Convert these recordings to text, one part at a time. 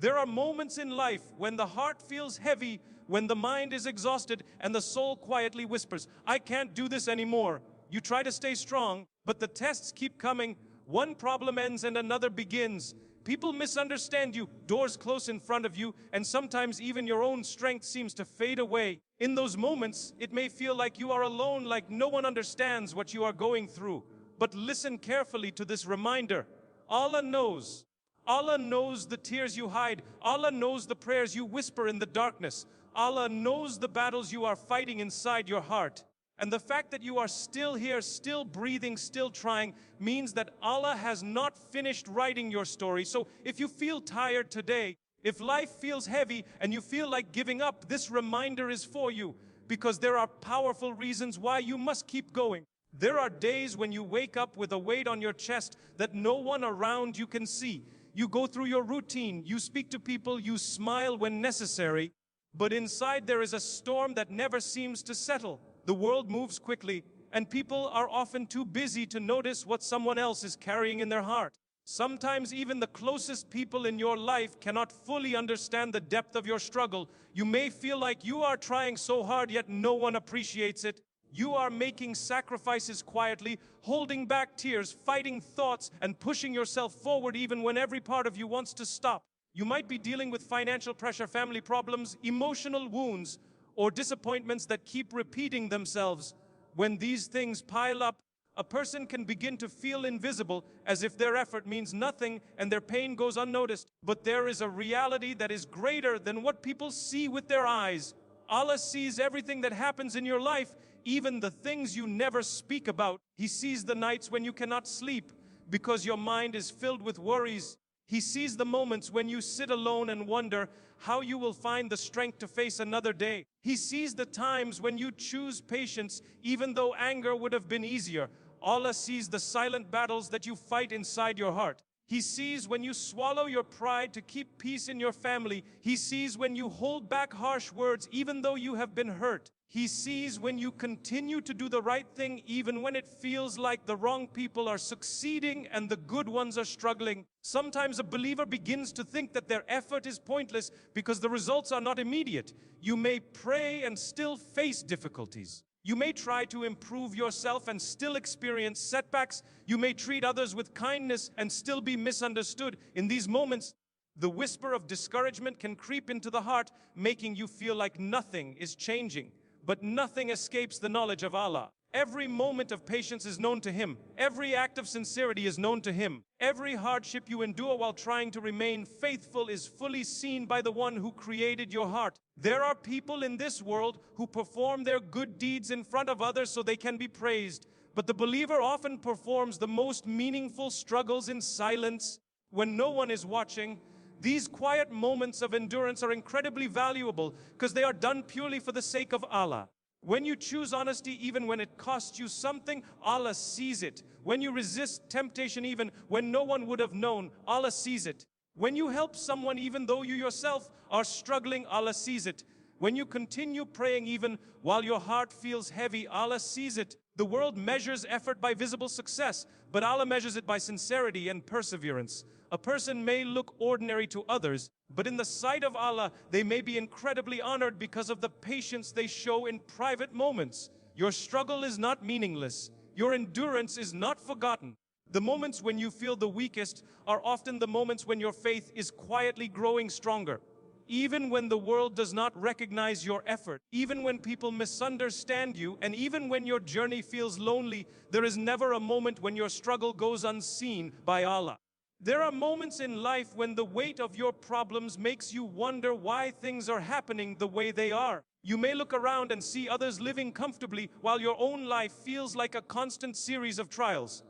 There are moments in life when the heart feels heavy, when the mind is exhausted, and the soul quietly whispers, I can't do this anymore. You try to stay strong, but the tests keep coming. One problem ends and another begins. People misunderstand you, doors close in front of you, and sometimes even your own strength seems to fade away. In those moments, it may feel like you are alone, like no one understands what you are going through. But listen carefully to this reminder. Allah knows. Allah knows the tears you hide. Allah knows the prayers you whisper in the darkness. Allah knows the battles you are fighting inside your heart. And the fact that you are still here, still breathing, still trying, means that Allah has not finished writing your story. So if you feel tired today, if life feels heavy and you feel like giving up, this reminder is for you, because there are powerful reasons why you must keep going. There are days when you wake up with a weight on your chest that no one around you can see. You go through your routine, you speak to people, you smile when necessary, but inside there is a storm that never seems to settle. The world moves quickly, and people are often too busy to notice what someone else is carrying in their heart. Sometimes even the closest people in your life cannot fully understand the depth of your struggle. You may feel like you are trying so hard, yet no one appreciates it. You are making sacrifices quietly, holding back tears, fighting thoughts, and pushing yourself forward even when every part of you wants to stop. You might be dealing with financial pressure, family problems, emotional wounds, or disappointments that keep repeating themselves. When these things pile up, a person can begin to feel invisible, as if their effort means nothing and their pain goes unnoticed. But there is a reality that is greater than what people see with their eyes. Allah sees everything that happens in your life, even the things you never speak about. He sees the nights when you cannot sleep because your mind is filled with worries. He sees the moments when you sit alone and wonder how you will find the strength to face another day. He sees the times when you choose patience even though anger would have been easier. Allah sees the silent battles that you fight inside your heart. He sees when you swallow your pride to keep peace in your family. He sees when you hold back harsh words even though you have been hurt. He sees when you continue to do the right thing even when it feels like the wrong people are succeeding and the good ones are struggling. Sometimes a believer begins to think that their effort is pointless because the results are not immediate. You may pray and still face difficulties. You may try to improve yourself and still experience setbacks. You may treat others with kindness and still be misunderstood. In these moments, the whisper of discouragement can creep into the heart, making you feel like nothing is changing. But nothing escapes the knowledge of Allah. Every moment of patience is known to Him. Every act of sincerity is known to Him. Every hardship you endure while trying to remain faithful is fully seen by the one who created your heart. There are people in this world who perform their good deeds in front of others so they can be praised. But the believer often performs the most meaningful struggles in silence when no one is watching. These quiet moments of endurance are incredibly valuable because they are done purely for the sake of Allah. When you choose honesty even when it costs you something, Allah sees it. When you resist temptation even when no one would have known, Allah sees it. When you help someone even though you yourself are struggling, Allah sees it. When you continue praying even while your heart feels heavy, Allah sees it. The world measures effort by visible success, but Allah measures it by sincerity and perseverance. A person may look ordinary to others, but in the sight of Allah, they may be incredibly honored because of the patience they show in private moments. Your struggle is not meaningless. Your endurance is not forgotten. The moments when you feel the weakest are often the moments when your faith is quietly growing stronger. Even when the world does not recognize your effort, even when people misunderstand you, and even when your journey feels lonely, there is never a moment when your struggle goes unseen by Allah. There are moments in life when the weight of your problems makes you wonder why things are happening the way they are. You may look around and see others living comfortably while your own life feels like a constant series of trials.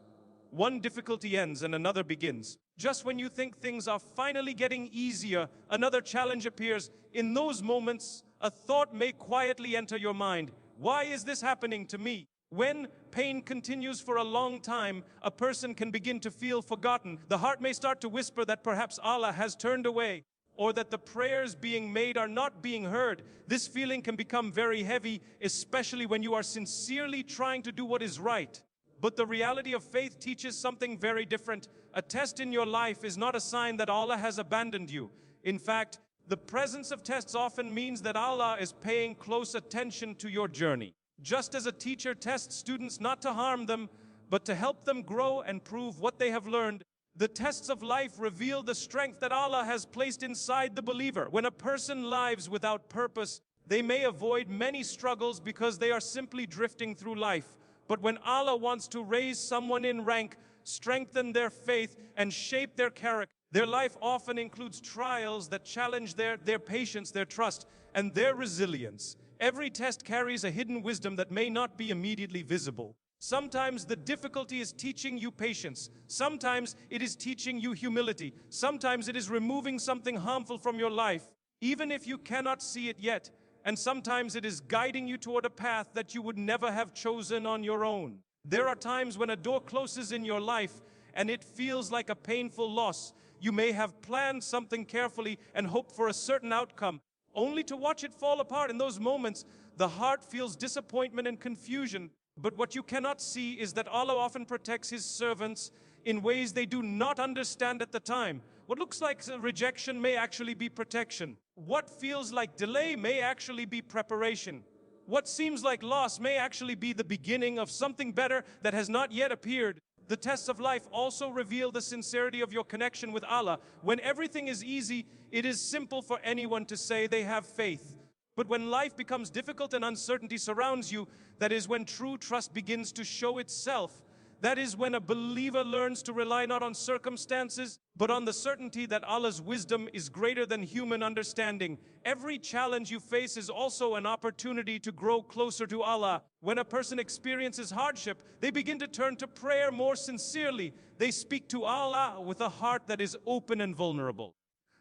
One difficulty ends and another begins. Just when you think things are finally getting easier, another challenge appears. In those moments, a thought may quietly enter your mind. Why is this happening to me? When pain continues for a long time, a person can begin to feel forgotten. The heart may start to whisper that perhaps Allah has turned away, or that the prayers being made are not being heard. This feeling can become very heavy, especially when you are sincerely trying to do what is right. But the reality of faith teaches something very different. A test in your life is not a sign that Allah has abandoned you. In fact, the presence of tests often means that Allah is paying close attention to your journey. Just as a teacher tests students not to harm them, but to help them grow and prove what they have learned, the tests of life reveal the strength that Allah has placed inside the believer. When a person lives without purpose, they may avoid many struggles because they are simply drifting through life. But when Allah wants to raise someone in rank, strengthen their faith, and shape their character, their life often includes trials that challenge their patience, their trust, and their resilience. Every test carries a hidden wisdom that may not be immediately visible. Sometimes the difficulty is teaching you patience. Sometimes it is teaching you humility. Sometimes it is removing something harmful from your life, even if you cannot see it yet. And sometimes it is guiding you toward a path that you would never have chosen on your own. There are times when a door closes in your life and it feels like a painful loss. You may have planned something carefully and hoped for a certain outcome, only to watch it fall apart. In those moments, the heart feels disappointment and confusion. But what you cannot see is that Allah often protects His servants in ways they do not understand at the time. What looks like rejection may actually be protection. What feels like delay may actually be preparation. What seems like loss may actually be the beginning of something better that has not yet appeared. The tests of life also reveal the sincerity of your connection with Allah. When everything is easy, it is simple for anyone to say they have faith. But when life becomes difficult and uncertainty surrounds you, that is when true trust begins to show itself. That is when a believer learns to rely not on circumstances, but on the certainty that Allah's wisdom is greater than human understanding. Every challenge you face is also an opportunity to grow closer to Allah. When a person experiences hardship, they begin to turn to prayer more sincerely. They speak to Allah with a heart that is open and vulnerable.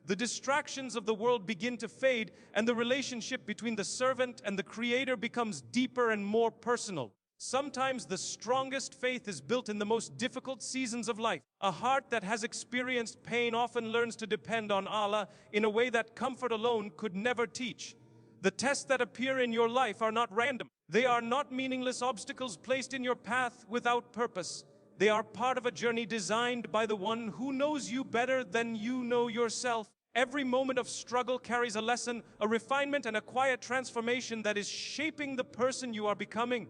The distractions of the world begin to fade, and the relationship between the servant and the Creator becomes deeper and more personal. Sometimes the strongest faith is built in the most difficult seasons of life. A heart that has experienced pain often learns to depend on Allah in a way that comfort alone could never teach. The tests that appear in your life are not random. They are not meaningless obstacles placed in your path without purpose. They are part of a journey designed by the one who knows you better than you know yourself. Every moment of struggle carries a lesson, a refinement, and a quiet transformation that is shaping the person you are becoming.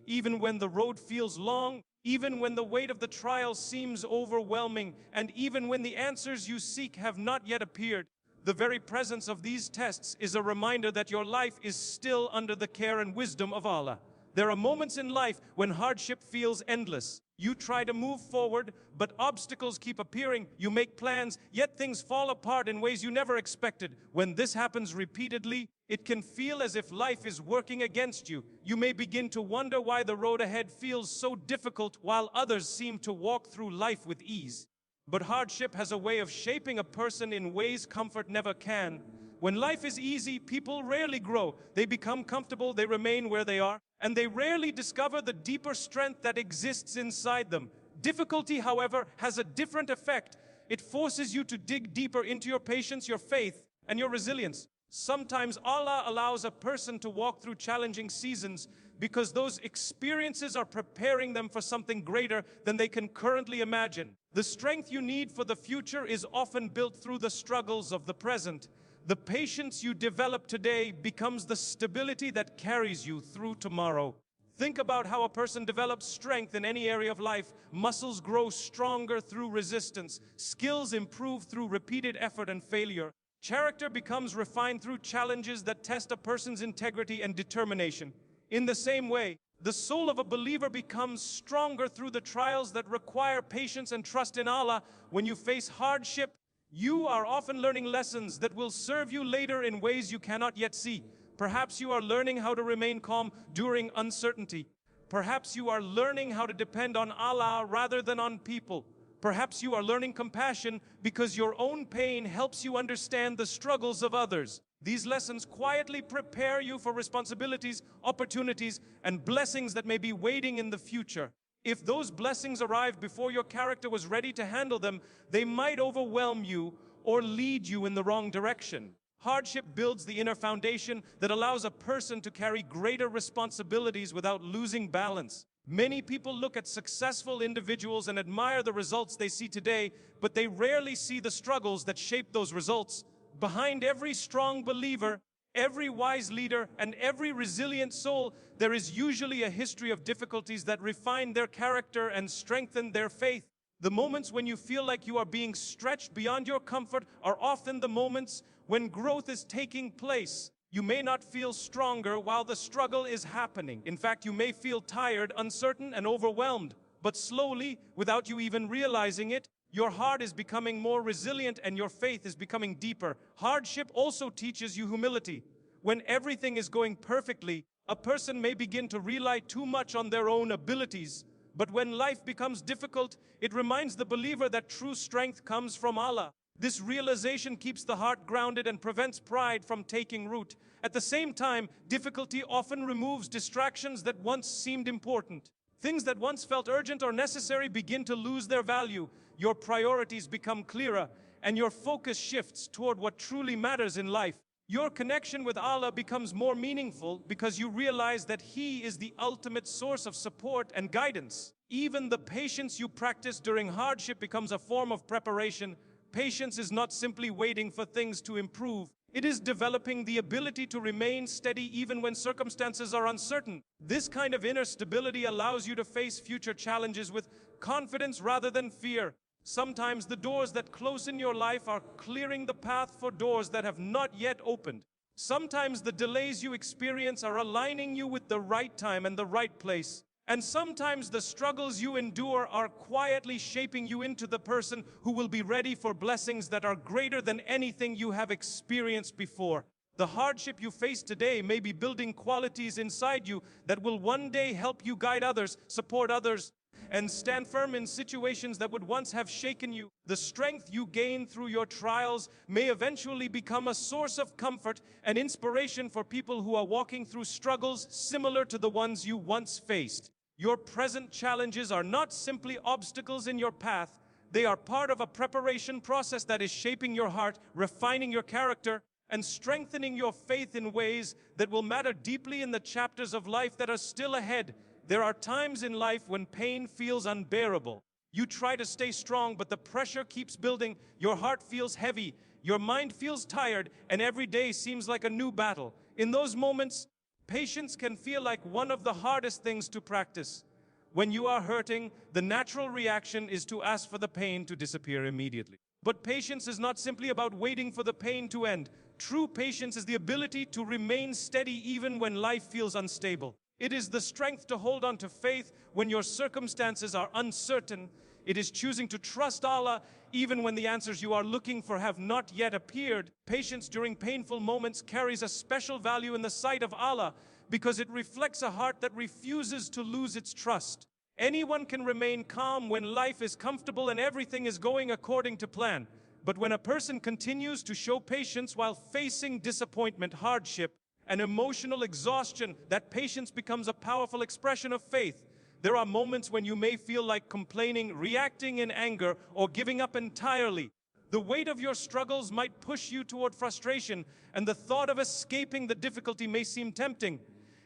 Even when the road feels long, even when the weight of the trial seems overwhelming, and even when the answers you seek have not yet appeared, the very presence of these tests is a reminder that your life is still under the care and wisdom of Allah. There are moments in life when hardship feels endless. You try to move forward, but obstacles keep appearing. You make plans, yet things fall apart in ways you never expected. When this happens repeatedly, it can feel as if life is working against you. You may begin to wonder why the road ahead feels so difficult while others seem to walk through life with ease. But hardship has a way of shaping a person in ways comfort never can. When life is easy, people rarely grow. They become comfortable, they remain where they are, and they rarely discover the deeper strength that exists inside them. Difficulty, however, has a different effect. It forces you to dig deeper into your patience, your faith, and your resilience. Sometimes Allah allows a person to walk through challenging seasons because those experiences are preparing them for something greater than they can currently imagine. The strength you need for the future is often built through the struggles of the present. The patience you develop today becomes the stability that carries you through tomorrow. Think about how a person develops strength in any area of life. Muscles grow stronger through resistance. Skills improve through repeated effort and failure. Character becomes refined through challenges that test a person's integrity and determination. In the same way, the soul of a believer becomes stronger through the trials that require patience and trust in Allah. When you face hardship, you are often learning lessons that will serve you later in ways you cannot yet see. Perhaps you are learning how to remain calm during uncertainty. Perhaps you are learning how to depend on Allah rather than on people. Perhaps you are learning compassion because your own pain helps you understand the struggles of others. These lessons quietly prepare you for responsibilities, opportunities, and blessings that may be waiting in the future. If those blessings arrive before your character was ready to handle them, they might overwhelm you or lead you in the wrong direction. Hardship builds the inner foundation that allows a person to carry greater responsibilities without losing balance. Many people look at successful individuals and admire the results they see today, but they rarely see the struggles that shape those results. Behind every strong believer, every wise leader, and every resilient soul, there is usually a history of difficulties that refine their character and strengthen their faith. The moments when you feel like you are being stretched beyond your comfort are often the moments when growth is taking place. You may not feel stronger while the struggle is happening. In fact, you may feel tired, uncertain, and overwhelmed. But slowly, without you even realizing it, your heart is becoming more resilient and your faith is becoming deeper. Hardship also teaches you humility. When everything is going perfectly, a person may begin to rely too much on their own abilities. But when life becomes difficult, it reminds the believer that true strength comes from Allah. This realization keeps the heart grounded and prevents pride from taking root. At the same time, difficulty often removes distractions that once seemed important. Things that once felt urgent or necessary begin to lose their value. Your priorities become clearer, and your focus shifts toward what truly matters in life. Your connection with Allah becomes more meaningful because you realize that He is the ultimate source of support and guidance. Even the patience you practice during hardship becomes a form of preparation. Patience is not simply waiting for things to improve. It is developing the ability to remain steady even when circumstances are uncertain. This kind of inner stability allows you to face future challenges with confidence rather than fear. Sometimes the doors that close in your life are clearing the path for doors that have not yet opened. Sometimes the delays you experience are aligning you with the right time and the right place. And sometimes the struggles you endure are quietly shaping you into the person who will be ready for blessings that are greater than anything you have experienced before. The hardship you face today may be building qualities inside you that will one day help you guide others, support others, and stand firm in situations that would once have shaken you. The strength you gain through your trials may eventually become a source of comfort and inspiration for people who are walking through struggles similar to the ones you once faced. Your present challenges are not simply obstacles in your path. They are part of a preparation process that is shaping your heart, refining your character, and strengthening your faith in ways that will matter deeply in the chapters of life that are still ahead. There are times in life when pain feels unbearable. You try to stay strong, but the pressure keeps building. Your heart feels heavy, your mind feels tired, and every day seems like a new battle. In those moments, patience can feel like one of the hardest things to practice. When you are hurting, the natural reaction is to ask for the pain to disappear immediately. But patience is not simply about waiting for the pain to end. True patience is the ability to remain steady even when life feels unstable. It is the strength to hold on to faith when your circumstances are uncertain. It is choosing to trust Allah even when the answers you are looking for have not yet appeared. Patience during painful moments carries a special value in the sight of Allah because it reflects a heart that refuses to lose its trust. Anyone can remain calm when life is comfortable and everything is going according to plan. But when a person continues to show patience while facing disappointment, hardship, and emotional exhaustion, that patience becomes a powerful expression of faith. There are moments when you may feel like complaining, reacting in anger, or giving up entirely. The weight of your struggles might push you toward frustration, and the thought of escaping the difficulty may seem tempting.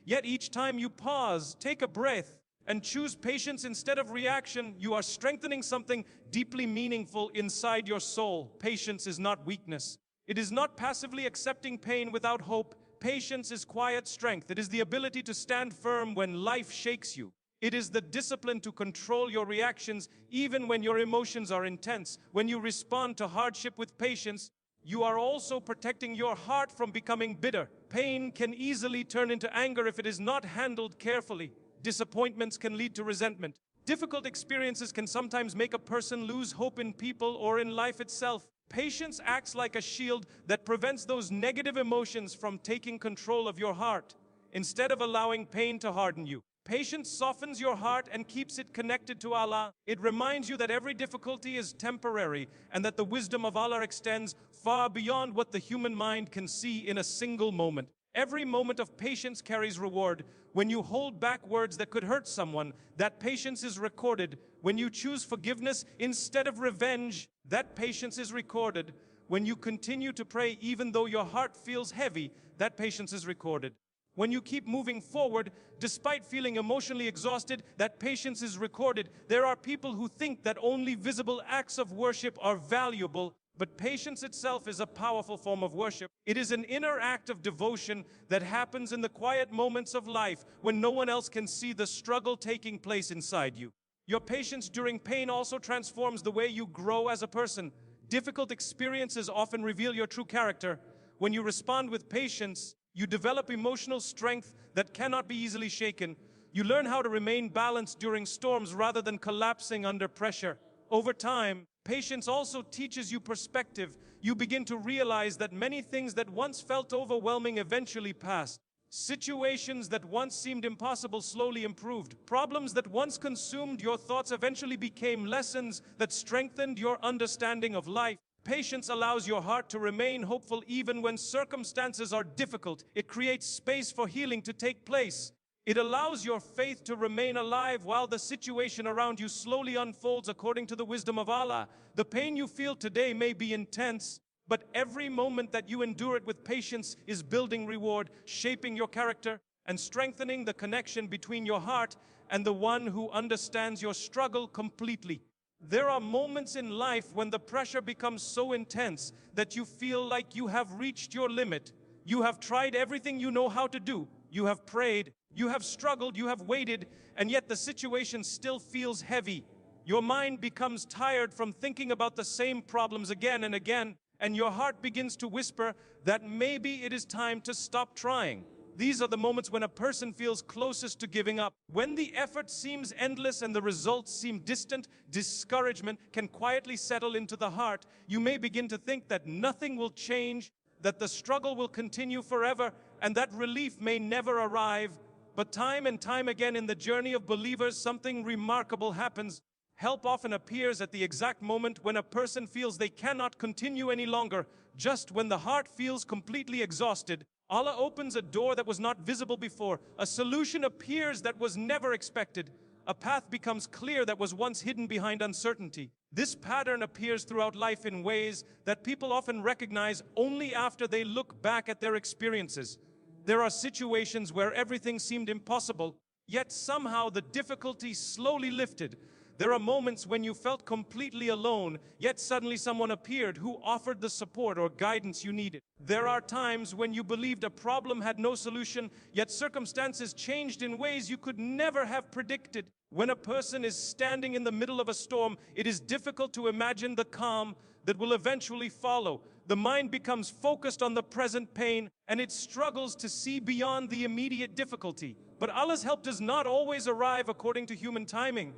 Yet each time you pause, take a breath, and choose patience instead of reaction, you are strengthening something deeply meaningful inside your soul. Patience is not weakness. It is not passively accepting pain without hope. Patience is quiet strength. It is the ability to stand firm when life shakes you. It is the discipline to control your reactions even when your emotions are intense. When you respond to hardship with patience, you are also protecting your heart from becoming bitter. Pain can easily turn into anger if it is not handled carefully. Disappointments can lead to resentment. Difficult experiences can sometimes make a person lose hope in people or in life itself. Patience acts like a shield that prevents those negative emotions from taking control of your heart. Instead of allowing pain to harden you, patience softens your heart and keeps it connected to Allah. It reminds you that every difficulty is temporary and that the wisdom of Allah extends far beyond what the human mind can see in a single moment. Every moment of patience carries reward. When you hold back words that could hurt someone, that patience is recorded. When you choose forgiveness instead of revenge, that patience is recorded. When you continue to pray even though your heart feels heavy, that patience is recorded. When you keep moving forward despite feeling emotionally exhausted, that patience is recorded. There are people who think that only visible acts of worship are valuable, But patience itself is a powerful form of worship. It is an inner act of devotion that happens in the quiet moments of life when no one else can see the struggle taking place inside you. Your patience during pain also transforms the way you grow as a person. Difficult experiences often reveal your true character. When you respond with patience, you develop emotional strength that cannot be easily shaken. You learn how to remain balanced during storms rather than collapsing under pressure. Over time, patience also teaches you perspective. You begin to realize that many things that once felt overwhelming eventually passed. Situations that once seemed impossible slowly improved. Problems that once consumed your thoughts eventually became lessons that strengthened your understanding of life. Patience allows your heart to remain hopeful even when circumstances are difficult. It creates space for healing to take place. It allows your faith to remain alive while the situation around you slowly unfolds according to the wisdom of Allah. The pain you feel today may be intense, but every moment that you endure it with patience is building reward, shaping your character, and strengthening the connection between your heart and the one who understands your struggle completely. There are moments in life when the pressure becomes so intense that you feel like you have reached your limit. You have tried everything you know how to do. You have prayed, you have struggled, you have waited, and yet the situation still feels heavy. Your mind becomes tired from thinking about the same problems again and again, and your heart begins to whisper that maybe it is time to stop trying. These are the moments when a person feels closest to giving up. When the effort seems endless and the results seem distant, discouragement can quietly settle into the heart. You may begin to think that nothing will change, that the struggle will continue forever, and that relief may never arrive. But time and time again in the journey of believers, something remarkable happens. Help often appears at the exact moment when a person feels they cannot continue any longer. Just when the heart feels completely exhausted, Allah opens a door that was not visible before. A solution appears that was never expected. A path becomes clear that was once hidden behind uncertainty. This pattern appears throughout life in ways that people often recognize only after they look back at their experiences. There are situations where everything seemed impossible, yet somehow the difficulty slowly lifted. There are moments when you felt completely alone, yet suddenly someone appeared who offered the support or guidance you needed. There are times when you believed a problem had no solution, yet circumstances changed in ways you could never have predicted. When a person is standing in the middle of a storm, it is difficult to imagine the calm that will eventually follow. The mind becomes focused on the present pain, and it struggles to see beyond the immediate difficulty. But Allah's help does not always arrive according to human timing.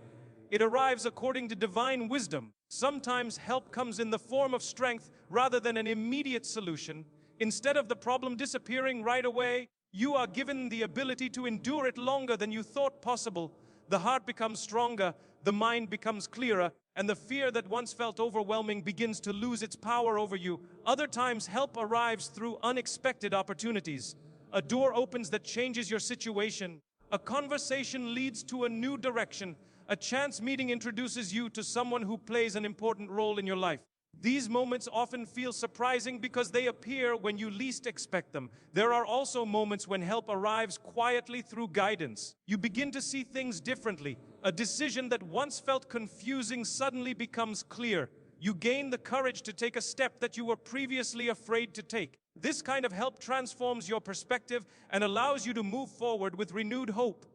It arrives according to divine wisdom. Sometimes help comes in the form of strength rather than an immediate solution. Instead of the problem disappearing right away, you are given the ability to endure it longer than you thought possible. The heart becomes stronger, the mind becomes clearer, and the fear that once felt overwhelming begins to lose its power over you. Other times, help arrives through unexpected opportunities. A door opens that changes your situation. A conversation leads to a new direction. A chance meeting introduces you to someone who plays an important role in your life. These moments often feel surprising because they appear when you least expect them. There are also moments when help arrives quietly through guidance. You begin to see things differently. A decision that once felt confusing suddenly becomes clear. You gain the courage to take a step that you were previously afraid to take. This kind of help transforms your perspective and allows you to move forward with renewed hope.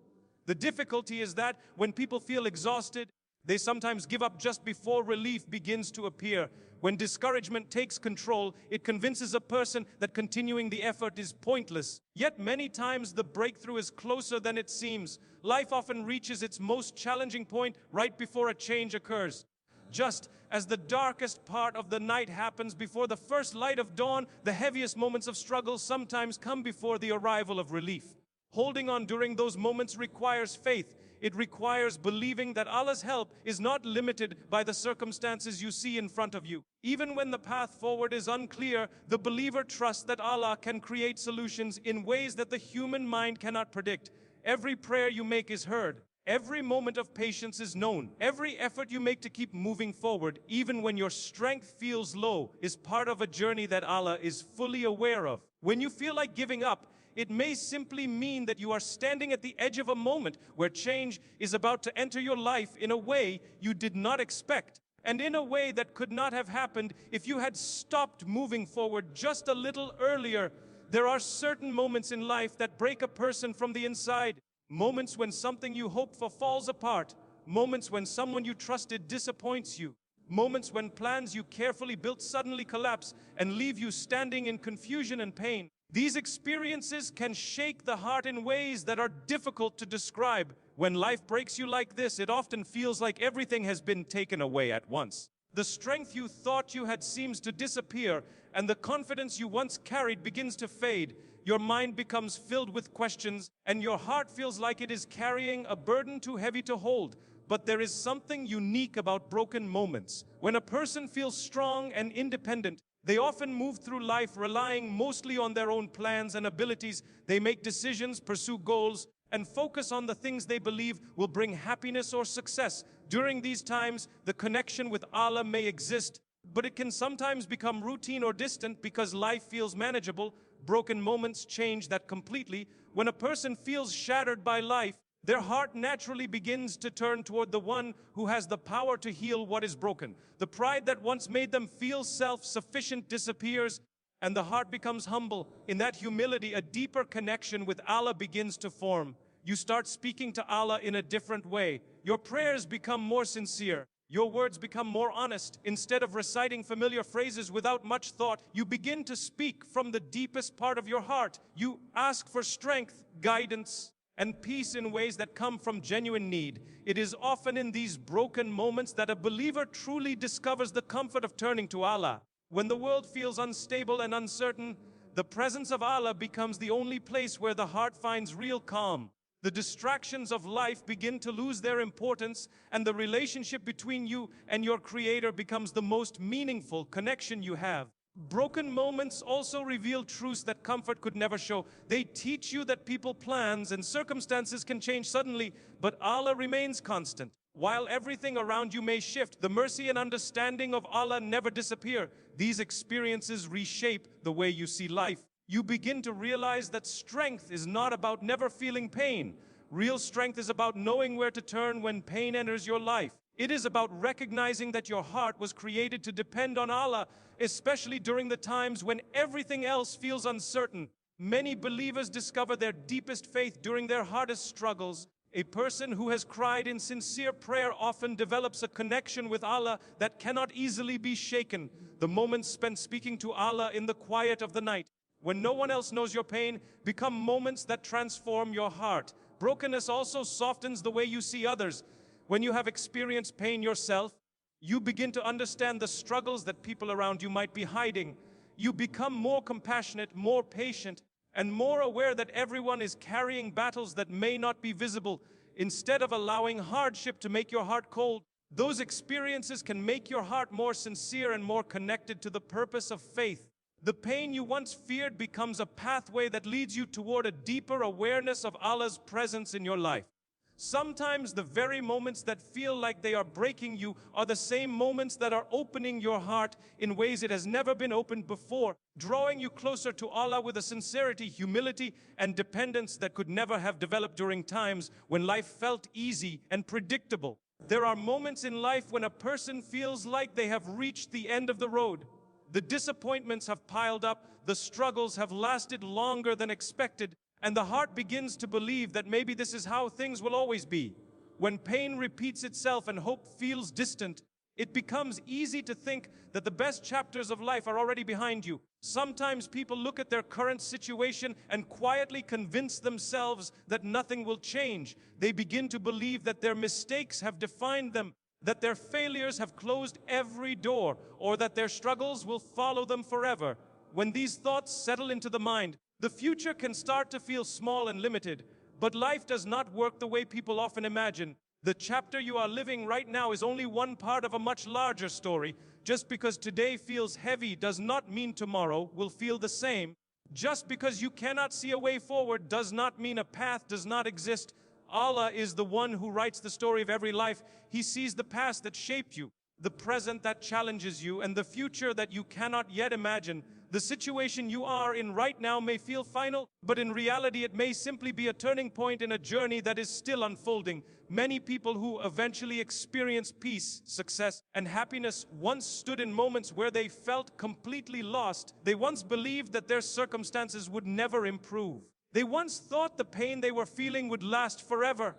The difficulty is that when people feel exhausted, they sometimes give up just before relief begins to appear. When discouragement takes control, it convinces a person that continuing the effort is pointless. Yet many times the breakthrough is closer than it seems. Life often reaches its most challenging point right before a change occurs. Just as the darkest part of the night happens before the first light of dawn, the heaviest moments of struggle sometimes come before the arrival of relief. Holding on during those moments requires faith. It requires believing that Allah's help is not limited by the circumstances you see in front of you. Even when the path forward is unclear, the believer trusts that Allah can create solutions in ways that the human mind cannot predict. Every prayer you make is heard. Every moment of patience is known. Every effort you make to keep moving forward, even when your strength feels low, is part of a journey that Allah is fully aware of. When you feel like giving up, it may simply mean that you are standing at the edge of a moment where change is about to enter your life in a way you did not expect. and in a way that could not have happened if you had stopped moving forward just a little earlier. There are certain moments in life that break a person from the inside. Moments when something you hoped for falls apart. Moments when someone you trusted disappoints you. Moments when plans you carefully built suddenly collapse and leave you standing in confusion and pain. These experiences can shake the heart in ways that are difficult to describe. When life breaks you like this, it often feels like everything has been taken away at once. The strength you thought you had seems to disappear, and the confidence you once carried begins to fade. Your mind becomes filled with questions, and your heart feels like it is carrying a burden too heavy to hold. But there is something unique about broken moments. When a person feels strong and independent, they often move through life relying mostly on their own plans and abilities. They make decisions, pursue goals, and focus on the things they believe will bring happiness or success. During these times, the connection with Allah may exist, but it can sometimes become routine or distant because life feels manageable. Broken moments change that completely. When a person feels shattered by life, their heart naturally begins to turn toward the one who has the power to heal what is broken. The pride that once made them feel self-sufficient disappears, and the heart becomes humble. In that humility, a deeper connection with Allah begins to form. You start speaking to Allah in a different way. Your prayers become more sincere. Your words become more honest. Instead of reciting familiar phrases without much thought, you begin to speak from the deepest part of your heart. You ask for strength, guidance, and peace in ways that come from genuine need. It is often in these broken moments that a believer truly discovers the comfort of turning to Allah. When the world feels unstable and uncertain, the presence of Allah becomes the only place where the heart finds real calm. The distractions of life begin to lose their importance, and the relationship between you and your Creator becomes the most meaningful connection you have. Broken moments also reveal truths that comfort could never show. They teach you that people, plans, and circumstances can change suddenly, but Allah remains constant. While everything around you may shift, the mercy and understanding of Allah never disappear. These experiences reshape the way you see life. You begin to realize that strength is not about never feeling pain. Real strength is about knowing where to turn when pain enters your life. It is about recognizing that your heart was created to depend on Allah, especially during the times when everything else feels uncertain. Many believers discover their deepest faith during their hardest struggles. A person who has cried in sincere prayer often develops a connection with Allah that cannot easily be shaken. The moments spent speaking to Allah in the quiet of the night, when no one else knows your pain, become moments that transform your heart. Brokenness also softens the way you see others. When you have experienced pain yourself, you begin to understand the struggles that people around you might be hiding. You become more compassionate, more patient, and more aware that everyone is carrying battles that may not be visible. Instead of allowing hardship to make your heart cold, those experiences can make your heart more sincere and more connected to the purpose of faith. The pain you once feared becomes a pathway that leads you toward a deeper awareness of Allah's presence in your life. Sometimes the very moments that feel like they are breaking you are the same moments that are opening your heart in ways it has never been opened before, drawing you closer to Allah with a sincerity, humility, and dependence that could never have developed during times when life felt easy and predictable. There are moments in life when a person feels like they have reached the end of the road. The disappointments have piled up, the struggles have lasted longer than expected, and the heart begins to believe that maybe this is how things will always be. When pain repeats itself and hope feels distant, it becomes easy to think that the best chapters of life are already behind you. Sometimes people look at their current situation and quietly convince themselves that nothing will change. They begin to believe that their mistakes have defined them, that their failures have closed every door, or that their struggles will follow them forever. When these thoughts settle into the mind, the future can start to feel small and limited. But life does not work the way people often imagine. The chapter you are living right now is only one part of a much larger story. Just because today feels heavy does not mean tomorrow will feel the same. Just because you cannot see a way forward does not mean a path does not exist. Allah is the one who writes the story of every life. He sees the past that shaped you, the present that challenges you, and the future that you cannot yet imagine. The situation you are in right now may feel final, but in reality it may simply be a turning point in a journey that is still unfolding. Many people who eventually experience peace, success, and happiness once stood in moments where they felt completely lost. They once believed that their circumstances would never improve. They once thought the pain they were feeling would last forever.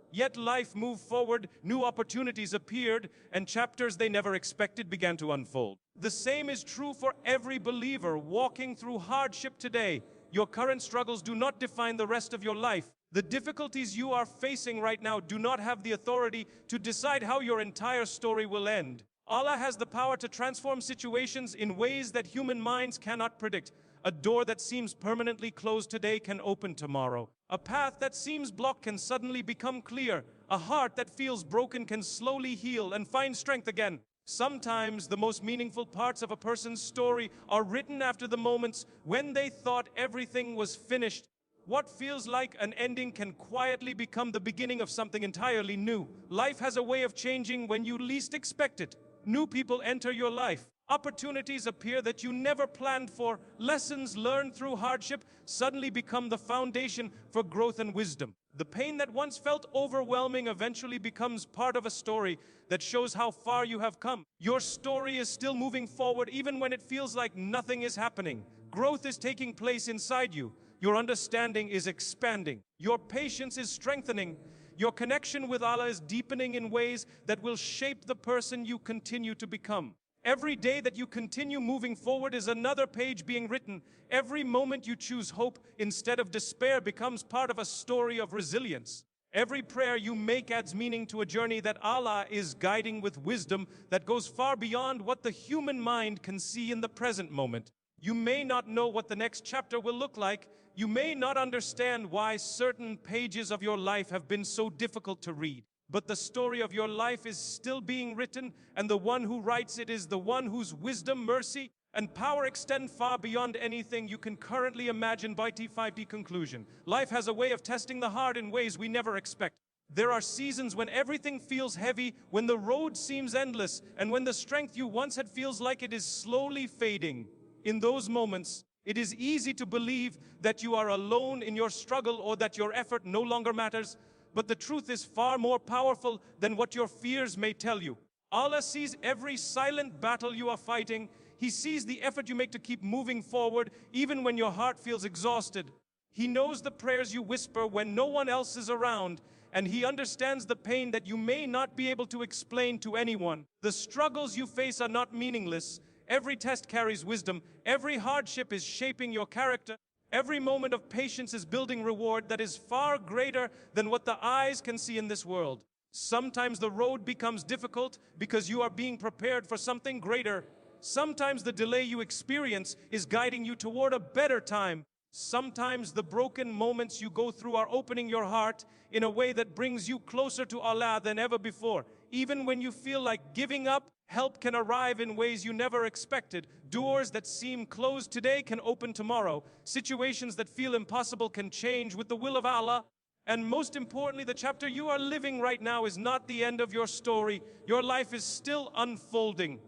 Yet life moved forward, new opportunities appeared, and chapters they never expected began to unfold. The same is true for every believer walking through hardship today. Your current struggles do not define the rest of your life. The difficulties you are facing right now do not have the authority to decide how your entire story will end. Allah has the power to transform situations in ways that human minds cannot predict. A door that seems permanently closed today can open tomorrow. A path that seems blocked can suddenly become clear. A heart that feels broken can slowly heal and find strength again. Sometimes the most meaningful parts of a person's story are written after the moments when they thought everything was finished. What feels like an ending can quietly become the beginning of something entirely new. Life has a way of changing when you least expect it. New people enter your life. Opportunities appear that you never planned for. Lessons learned through hardship suddenly become the foundation for growth and wisdom. The pain that once felt overwhelming eventually becomes part of a story that shows how far you have come. Your story is still moving forward even when it feels like nothing is happening. Growth is taking place inside you. Your understanding is expanding. Your patience is strengthening. Your connection with Allah is deepening in ways that will shape the person you continue to become. Every day that you continue moving forward is another page being written. Every moment you choose hope instead of despair becomes part of a story of resilience. Every prayer you make adds meaning to a journey that Allah is guiding with wisdom that goes far beyond what the human mind can see in the present moment. You may not know what the next chapter will look like. You may not understand why certain pages of your life have been so difficult to read. But the story of your life is still being written, and the one who writes it is the one whose wisdom, mercy, and power extend far beyond anything you can currently imagine. By T5D conclusion, life has a way of testing the heart in ways we never expect. There are seasons when everything feels heavy, when the road seems endless, and when the strength you once had feels like it is slowly fading. In those moments, it is easy to believe that you are alone in your struggle or that your effort no longer matters. But the truth is far more powerful than what your fears may tell you. Allah sees every silent battle you are fighting. He sees the effort you make to keep moving forward, even when your heart feels exhausted. He knows the prayers you whisper when no one else is around, and He understands the pain that you may not be able to explain to anyone. The struggles you face are not meaningless. Every test carries wisdom. Every hardship is shaping your character. Every moment of patience is building reward that is far greater than what the eyes can see in this world. Sometimes the road becomes difficult because you are being prepared for something greater. Sometimes the delay you experience is guiding you toward a better time. Sometimes the broken moments you go through are opening your heart in a way that brings you closer to Allah than ever before. Even when you feel like giving up, help can arrive in ways you never expected. Doors that seem closed today can open tomorrow. Situations that feel impossible can change with the will of Allah. And most importantly, the chapter you are living right now is not the end of your story. Your life is still unfolding.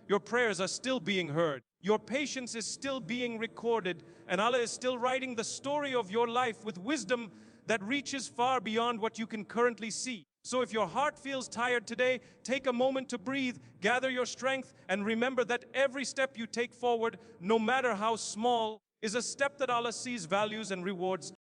Your prayers are still being heard. Your patience is still being recorded. And Allah is still writing the story of your life with wisdom that reaches far beyond what you can currently see. So if your heart feels tired today, take a moment to breathe, gather your strength, and remember that every step you take forward, no matter how small, is a step that Allah sees, values, and rewards.